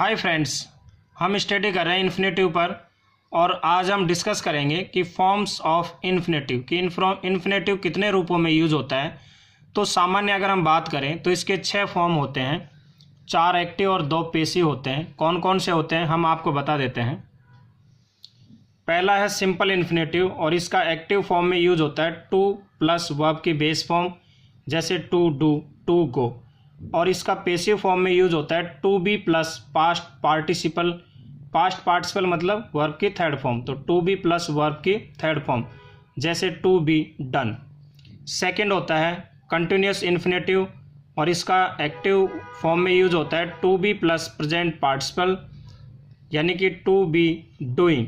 Hi friends, हम study कर रहे हैं इन्फिनेटिव पर और आज हम डिस्कस करेंगे कि फॉर्म्स ऑफ इन्फिनेटिव कि इन्फिनेटिव कितने रूपों में यूज होता है। तो सामान्य अगर हम बात करें तो इसके 6 फॉर्म होते हैं, 4 एक्टिव और 2 पैसिव होते हैं। कौन कौन से होते हैं हम आपको बता देते हैं। पहला है सिंपल इन्फिनेटिव और इसका एक्टिव फॉर्म में यूज होता है टू प्लस वर्ब की बेस फॉर्म, जैसे टू डू, टू गो। और इसका पैसिव फॉर्म में यूज होता है to be plus past participle. Past participle मतलब वर्ब की थर्ड फॉर्म, तो टू बी प्लस वर्ब की थर्ड फॉर्म, जैसे टू बी डन। सेकंड होता है कंटिन्यूस इन्फिनेटिव और इसका एक्टिव फॉर्म में यूज होता है to be plus present participle, यानी कि to be doing.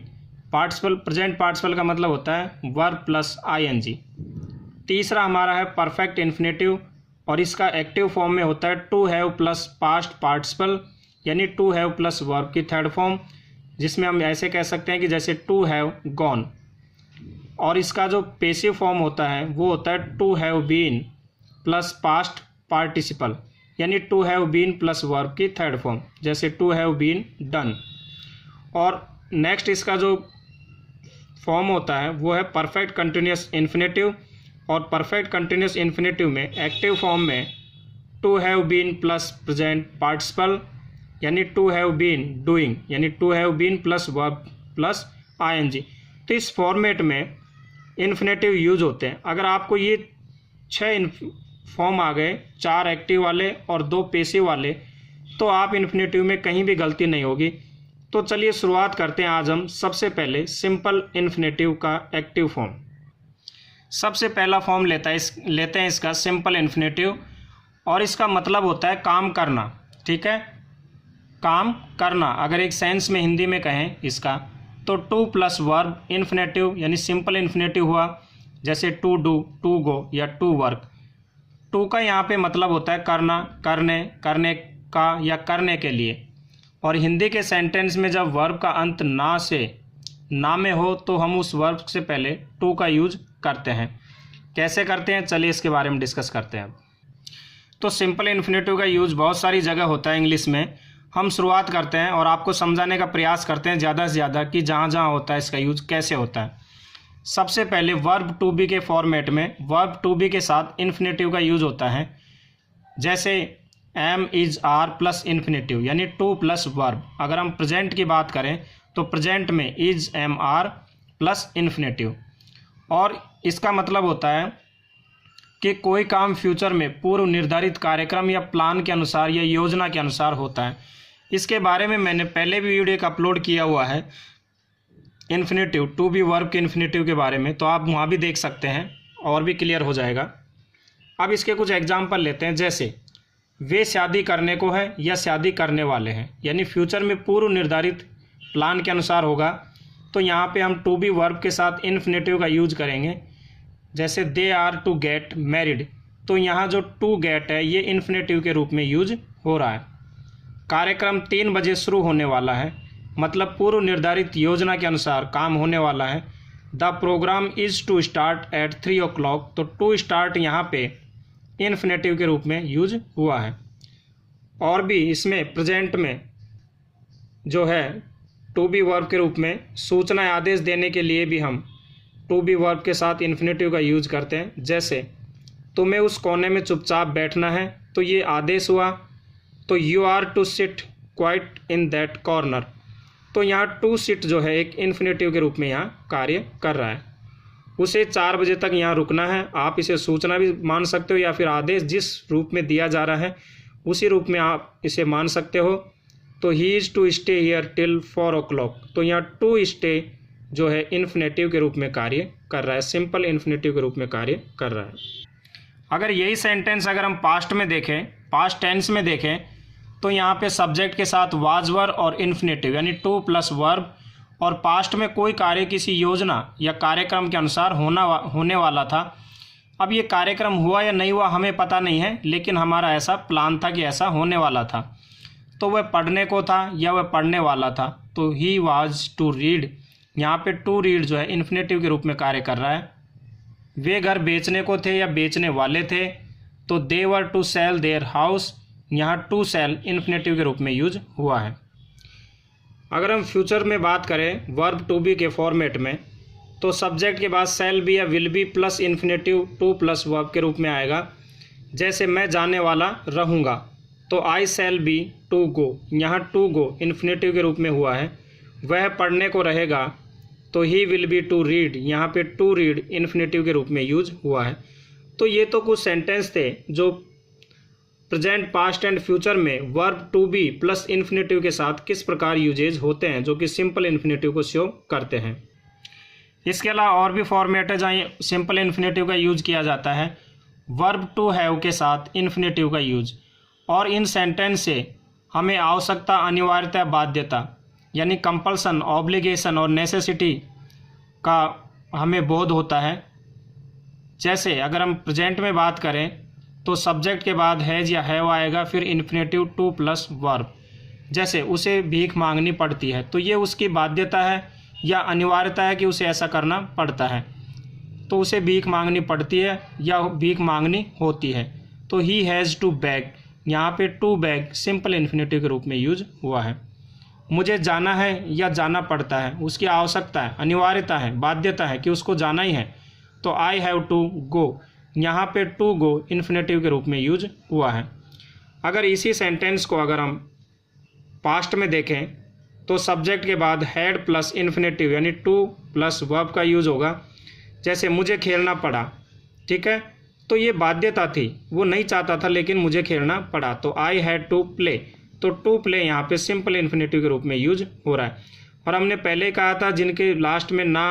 Participle present participle का मतलब होता है वर्ब प्लस आईएनजी। तीसरा हमारा है परफेक्ट इन्फिनेटिव और इसका एक्टिव फॉर्म में होता है to have plus past participle, यानी टू हैव प्लस वर्ब की थर्ड फॉर्म, जिसमें हम ऐसे कह सकते हैं कि जैसे टू हैव गॉन। और इसका जो पैसिव फॉर्म होता है वो होता है to have been plus past participle, यानी to have been plus verb की थर्ड फॉर्म, जैसे टू हैव बीन डन। और नेक्स्ट इसका जो फॉर्म होता है वो है परफेक्ट कंटिन्यूस इन्फिनेटिव और परफेक्ट कंटिन्यूस इन्फिनेटिव में एक्टिव फॉर्म में to have been plus present participle, यानी टू हैव बीन डूइंग, यानी to have been plus verb plus ING. तो इस फॉर्मेट में इन्फिनेटिव यूज होते हैं। अगर आपको ये 6 फॉर्म आ गए, 4 एक्टिव वाले और 2 पैसिव वाले, तो आप इन्फिनेटिव में कहीं भी गलती नहीं होगी। तो चलिए शुरुआत करते हैं आज हम सबसे पहले सिंपल इन्फिनेटिव का एक्टिव फॉर्म। सबसे पहला फॉर्म लेते हैं इसका सिंपल इन्फिनेटिव और इसका मतलब होता है काम करना। ठीक है, काम करना। अगर एक सेंस में हिंदी में कहें इसका तो टू प्लस वर्ब इन्फिनेटिव यानी सिंपल इन्फिनेटिव हुआ, जैसे टू डू, टू गो या टू वर्क। टू का यहाँ पे मतलब होता है करना, करने, करने का या करने के लिए। और हिंदी के सेंटेंस में जब वर्ब का अंत ना से ना में हो तो हम उस वर्ब से पहले टू का यूज करते हैं। कैसे करते हैं चलिए इसके बारे में डिस्कस करते हैं। तो सिंपल इन्फिनेटिव का यूज बहुत सारी जगह होता है इंग्लिश में। हम शुरुआत करते हैं और आपको समझाने का प्रयास करते हैं ज़्यादा से ज़्यादा कि जहाँ जहाँ होता है इसका यूज कैसे होता है। सबसे पहले वर्ब टू बी के फॉर्मेट में वर्ब टू बी के साथ इन्फिनेटिव का यूज होता है, जैसे am is are plus infinitive, यानी टू प्लस वर्ब। अगर हम प्रेजेंट की बात करें तो प्रेजेंट में is am are plus infinitive. और इसका मतलब होता है कि कोई काम फ्यूचर में पूर्व निर्धारित कार्यक्रम या प्लान के अनुसार या योजना के अनुसार होता है। इसके बारे में मैंने पहले भी वीडियो एक अपलोड किया हुआ है इन्फिनेटिव, टू बी वर्ब के इन्फिनेटिव के बारे में, तो आप वहाँ भी देख सकते हैं और भी क्लियर हो जाएगा। अब इसके कुछ एग्जाम्पल लेते हैं, जैसे वे शादी करने को है या शादी करने वाले हैं, यानी फ्यूचर में पूर्व निर्धारित प्लान के अनुसार होगा। तो यहाँ पे हम टू बी वर्ब के साथ इन्फिनेटिव का यूज करेंगे, जैसे they are to get married. तो यहाँ जो टू गेट है ये इन्फिनेटिव के रूप में यूज हो रहा है। कार्यक्रम 3 बजे शुरू होने वाला है, मतलब पूर्व निर्धारित योजना के अनुसार काम होने वाला है। The program is to start at 3 o'clock। तो टू स्टार्ट यहाँ पे इन्फिनेटिव के रूप में यूज हुआ है। और भी इसमें प्रेजेंट में जो है टू बी वर्ब के रूप में सूचना आदेश देने के लिए भी हम टू बी वर्ब के साथ इन्फिनेटिव का यूज करते हैं, जैसे तुम्हें उस कोने में चुपचाप बैठना है, तो ये आदेश हुआ। तो you are to sit quite in that corner. तो यहाँ टू सिट जो है एक इन्फिनेटिव के रूप में यहाँ कार्य कर रहा है। उसे 4 बजे तक यहाँ रुकना है। आप इसे सूचना भी मान सकते हो या फिर आदेश जिस रूप में दिया जा रहा है उसी रूप में आप इसे मान सकते हो। तो he is to stay here till 4 o'clock। तो यहाँ टू स्टे जो है इन्फिनेटिव के रूप में कार्य कर रहा है, सिंपल इन्फिनेटिव के रूप में कार्य कर रहा है। अगर यही सेंटेंस अगर हम पास्ट में देखें, पास्ट टेंस में देखें, तो यहाँ पे सब्जेक्ट के साथ वाज वर और इन्फिनेटिव, यानी टू प्लस वर्ब। और पास्ट में कोई कार्य किसी योजना या कार्यक्रम के अनुसार होने वाला था। अब ये कार्यक्रम हुआ या नहीं हुआ हमें पता नहीं है, लेकिन हमारा ऐसा प्लान था कि ऐसा होने वाला था। तो वह पढ़ने को था या वह पढ़ने वाला था, तो ही वाज टू रीड। यहाँ पे टू रीड जो है इन्फिनेटिव के रूप में कार्य कर रहा है। वे घर बेचने को थे या बेचने वाले थे, तो दे वर टू सेल देयर हाउस। यहाँ टू सेल इन्फिनेटिव के रूप में यूज हुआ है। अगर हम फ्यूचर में बात करें वर्ब टू बी के फॉर्मेट में, तो सब्जेक्ट के बाद शैल बी या will be plus infinitive to plus verb के रूप में आएगा। जैसे मैं जाने वाला रहूँगा, तो I shall be to go, यहाँ टू गो इन्फिनेटिव के रूप में हुआ है। वह पढ़ने को रहेगा, तो he will be to read, यहाँ पे टू रीड इन्फिनेटिव के रूप में यूज हुआ है। तो ये तो कुछ सेंटेंस थे जो प्रेजेंट, पास्ट एंड फ्यूचर में verb to be plus infinitive के साथ किस प्रकार यूजेज होते हैं, जो कि सिंपल इन्फिनेटिव को शो करते हैं। इसके अलावा और भी फॉर्मेट है जहाँ सिंपल इन्फिनेटिव का यूज किया जाता है, वर्ब टू हैव के साथ इन्फिनेटिव का यूज। और इन सेंटेंस से हमें आवश्यकता, अनिवार्यता, बाध्यता यानी कंपल्सन, ऑब्लिगेशन और नेसेसिटी का हमें बोध होता है। जैसे अगर हम प्रेजेंट में बात करें तो सब्जेक्ट के बाद हैज या हैव आएगा, फिर इन्फिनेटिव टू प्लस वर्ब। जैसे उसे भीख मांगनी पड़ती है, तो ये उसकी बाध्यता है या अनिवार्यता है कि उसे ऐसा करना पड़ता है, तो उसे भीख मांगनी पड़ती है या भीख मांगनी होती है। तो ही हैज़ टू बैग, यहाँ पे टू बैग सिंपल इन्फिनेटिव के रूप में यूज हुआ है। मुझे जाना है या जाना पड़ता है, उसकी आवश्यकता है, अनिवार्यता है, बाध्यता है कि उसको जाना ही है, तो आई हैव टू गो, यहाँ पे टू गो इन्फिनेटिव के रूप में यूज हुआ है। अगर इसी सेंटेंस को अगर हम पास्ट में देखें तो सब्जेक्ट के बाद हैड प्लस इन्फिनेटिव यानी टू प्लस वर्ब का यूज होगा। जैसे मुझे खेलना पड़ा, ठीक है, तो ये बाध्यता थी, वो नहीं चाहता था लेकिन मुझे खेलना पड़ा, तो आई हैड टू प्ले, तो टू प्ले यहाँ पे सिंपल इन्फिनेटिव के रूप में यूज हो रहा है। और हमने पहले कहा था जिनके लास्ट में ना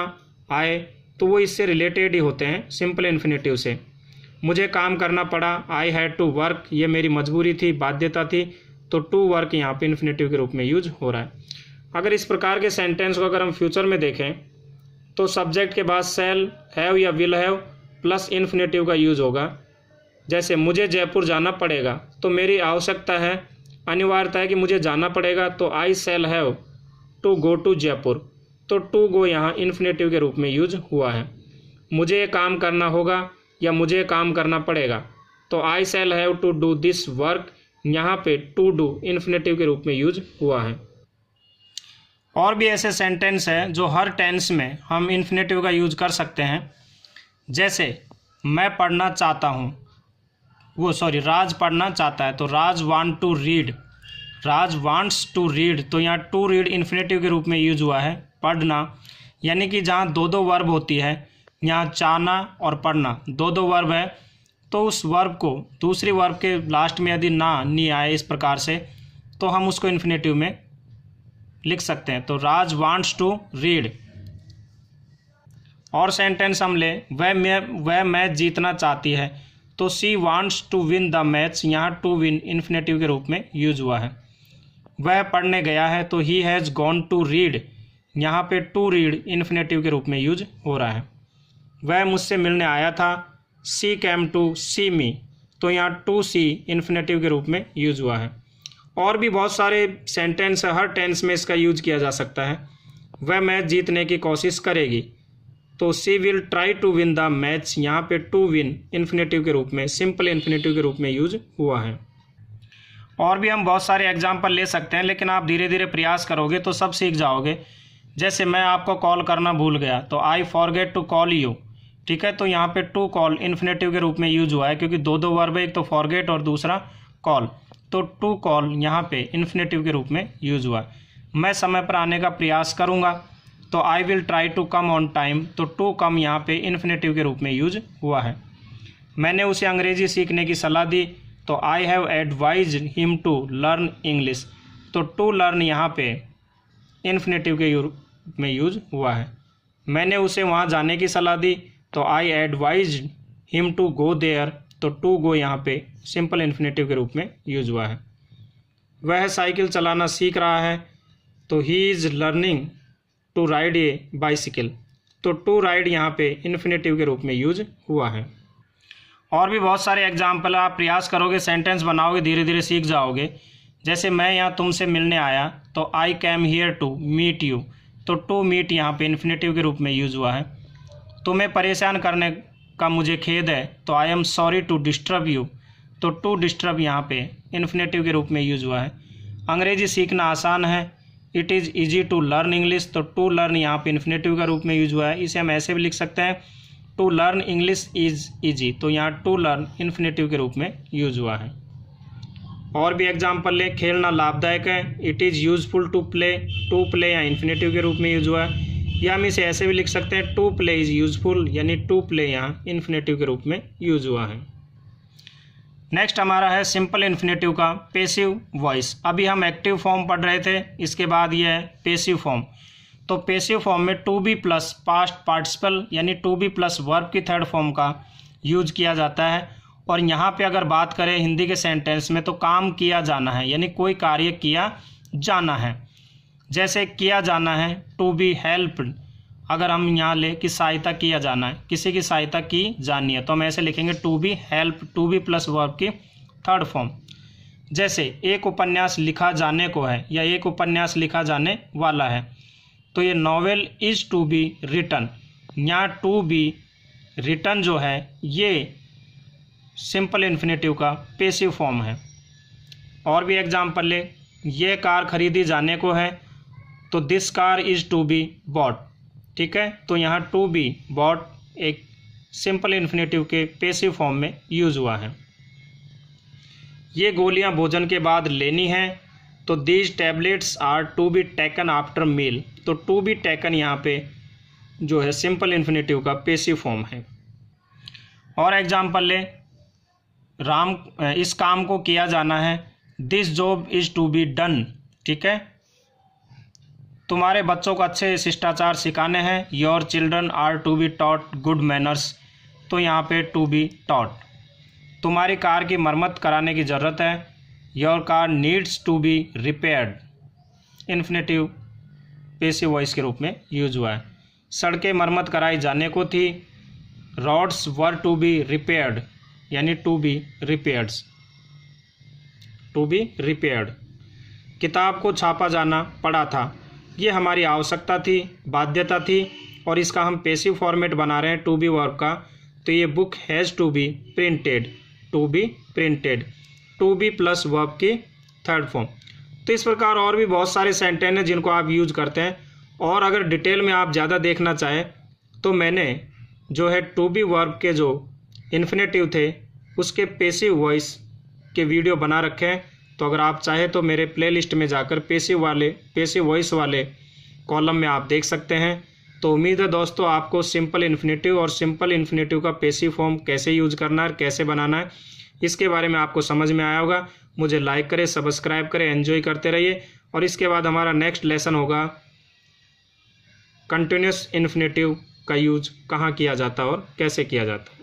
आए तो वो इससे रिलेटेड ही होते हैं सिंपल इन्फिनेटिव से। मुझे काम करना पड़ा, आई हैड टू वर्क, ये मेरी मजबूरी थी, बाध्यता थी, तो टू वर्क यहाँ पे इन्फिनेटिव के रूप में यूज हो रहा है। अगर इस प्रकार के सेंटेंस को अगर हम फ्यूचर में देखें तो सब्जेक्ट के बाद शैल, हैव या विल हैव प्लस इन्फिनेटिव का यूज होगा। जैसे मुझे जयपुर जाना पड़ेगा, तो मेरी आवश्यकता है, अनिवार्यता है कि मुझे जाना पड़ेगा, तो I shall have to go to Jaipur, तो टू गो यहाँ इन्फिनेटिव के रूप में यूज हुआ है। मुझे ये काम करना होगा या मुझे काम करना पड़ेगा, तो I shall have to do this work, यहाँ पे टू डू इन्फिनेटिव के रूप में यूज हुआ है। और भी ऐसे सेंटेंस है जो हर टेंस में हम इन्फिनेटिव का यूज कर सकते हैं। जैसे मैं पढ़ना चाहता हूँ, राज पढ़ना चाहता है, तो Raj want to read, Raj wants to read, तो यहाँ टू रीड इन्फिनेटिव के रूप में यूज हुआ है। पढ़ना यानी कि जहाँ दो दो वर्ब होती है, यहाँ चाहना और पढ़ना दो दो वर्ब है, तो उस वर्ब को दूसरी वर्ब के लास्ट में यदि ना, नी आए इस प्रकार से, तो हम उसको इन्फिनेटिव में लिख सकते हैं। तो राज वांट्स टू रीड। और सेंटेंस हम ले, वह मैच जीतना चाहती है, तो she wants to win the match, यहाँ टू विन इन्फिनेटिव के रूप में यूज हुआ है। वह पढ़ने गया है, तो he has gone to read, यहाँ पे टू रीड इन्फिनेटिव के रूप में यूज हो रहा है। वह मुझसे मिलने आया था, सी कैम टू सी मी, तो यहाँ टू सी इन्फिनेटिव के रूप में यूज हुआ है। और भी बहुत सारे सेंटेंस है, हर टेंस में इसका यूज किया जा सकता है। वह मैच जीतने की कोशिश करेगी, तो she will try to win the match, यहाँ पे टू विन इन्फिनेटिव के रूप में, सिंपल इन्फिनेटिव के रूप में यूज हुआ है। और भी हम बहुत सारे एग्जाम्पल ले सकते हैं, लेकिन आप धीरे धीरे प्रयास करोगे तो सब सीख जाओगे। जैसे मैं आपको कॉल करना भूल गया, तो I forget to call you, ठीक है, तो यहाँ पे टू कॉल इन्फिनेटिव के रूप में यूज हुआ है, क्योंकि दो दो वर्ब है, एक तो फॉरगेट और दूसरा कॉल, तो टू कॉल यहाँ पे इन्फिनेटिव के रूप में यूज हुआ। मैं समय पर आने का प्रयास करूँगा, तो I will try to come on time, तो टू कम यहाँ पे इन्फिनेटिव के रूप में यूज हुआ है। मैंने उसे अंग्रेजी सीखने की सलाह दी, तो I have advised him to learn English, तो टू लर्न यहाँ पे इन्फिनेटिव के रूप में यूज हुआ है। मैंने उसे वहाँ जाने की सलाह दी, तो I advised him to go there, तो टू गो यहाँ पे सिंपल इन्फिनेटिव के रूप में यूज हुआ है। वह साइकिल चलाना सीख रहा है, तो he is learning to ride a bicycle, तो टू राइड यहाँ पे इन्फिनेटिव के रूप में यूज हुआ है। और भी बहुत सारे एग्जाम्पल आप प्रयास करोगे, सेंटेंस बनाओगे, धीरे धीरे सीख जाओगे। जैसे मैं यहाँ तुमसे मिलने आया, तो I came here to meet you, तो टू मीट यहाँ पे इन्फिनेटिव के रूप में यूज हुआ है। तुम्हें परेशान करने का मुझे खेद है, तो I am sorry to disturb you, तो टू डिस्टर्ब यहाँ पे इन्फिनेटिव के रूप में यूज हुआ है। अंग्रेजी सीखना आसान है, it is easy to learn English, तो टू लर्न यहाँ पे इन्फिनेटिव का रूप में यूज हुआ है। इसे हम ऐसे भी लिख सकते हैं, to learn English is easy, तो यहाँ टू लर्न इन्फिनेटिव के रूप में यूज हुआ है। और भी एग्जाम्पल ले, खेलना लाभदायक है, it is useful to play यहाँ इन्फिनेटिव के रूप में यूज हुआ है। या हम इसे ऐसे भी लिख सकते हैं, टू प्ले इज़ यूजफुल, यानी टू प्ले यहाँ इन्फिनेटिव के रूप में यूज हुआ है। नेक्स्ट हमारा है सिंपल इन्फिनेटिव का पैसिव वॉइस। अभी हम एक्टिव फॉर्म पढ़ रहे थे, इसके बाद ये है पैसिव फॉर्म। तो पैसिव फॉर्म में to be plus past participle यानी टू बी प्लस वर्ब की थर्ड फॉर्म का यूज किया जाता है। और यहाँ पे अगर बात करें हिंदी के सेंटेंस में, तो काम किया जाना है, यानी कोई कार्य किया जाना है। जैसे किया जाना है टू बी हेल्प्ड, अगर हम यहाँ ले कि सहायता किया जाना है, किसी की सहायता की जानी है, तो हम ऐसे लिखेंगे to be help, to be plus verb की थर्ड फॉर्म। जैसे एक उपन्यास लिखा जाने को है या एक उपन्यास लिखा जाने वाला है, तो ये novel is to be written, यहाँ टू बी रिटन जो है ये सिंपल इन्फिनेटिव का पैसिव फॉर्म है। और भी एग्जाम्पल ले, ये कार खरीदी जाने को है, तो this car is to be bought, ठीक है। तो यहाँ टू बी बॉट एक सिंपल इन्फिनेटिव के पैसिव फॉर्म में यूज हुआ है। ये गोलियाँ भोजन के बाद लेनी हैं, तो these tablets are to be taken after meal, तो टू बी टेकन यहाँ पे जो है सिंपल इन्फिनेटिव का पैसिव फॉर्म है। और एग्जाम्पल ले, इस काम को किया जाना है, this job is to be done, ठीक है। तुम्हारे बच्चों को अच्छे शिष्टाचार सिखाने हैं, your children are to be taught good manners, तो यहाँ पे टू बी टॉट। तुम्हारी कार की मरम्मत कराने की ज़रूरत है, your car needs to be repaired, infinitive passive voice के रूप में यूज हुआ है। सड़कें मरम्मत कराई जाने को थी, roads were to be repaired, यानी to be repaireds, to be repaired. किताब को छापा जाना पड़ा था, ये हमारी आवश्यकता थी, बाध्यता थी, और इसका हम पैसिव फॉर्मेट बना रहे हैं टू बी वर्ब का, तो ये book has to be printed, to be printed, to be plus verb की थर्ड फॉर्म। तो इस प्रकार और भी बहुत सारे सेंटेंस हैं जिनको आप यूज करते हैं। और अगर डिटेल में आप ज़्यादा देखना चाहें, तो मैंने जो है टू बी वर्ब के जो इन्फिनेटिव थे उसके पैसिव वॉइस के वीडियो बना रखे हैं, तो अगर आप चाहें तो मेरे प्लेलिस्ट में जाकर पैसिव वॉइस वाले कॉलम में आप देख सकते हैं। तो उम्मीद है दोस्तों आपको सिंपल इन्फिनेटिव और सिंपल इन्फिनेटिव का पैसिव फॉर्म कैसे यूज करना है, कैसे बनाना है, इसके बारे में आपको समझ में आया होगा। मुझे लाइक करें, सब्सक्राइब करें, एंजॉय करते रहिए। और इसके बाद हमारा नेक्स्ट लेसन होगा कंटिन्यूस इन्फिनेटिव का यूज कहाँ किया जाता है और कैसे किया जाता है।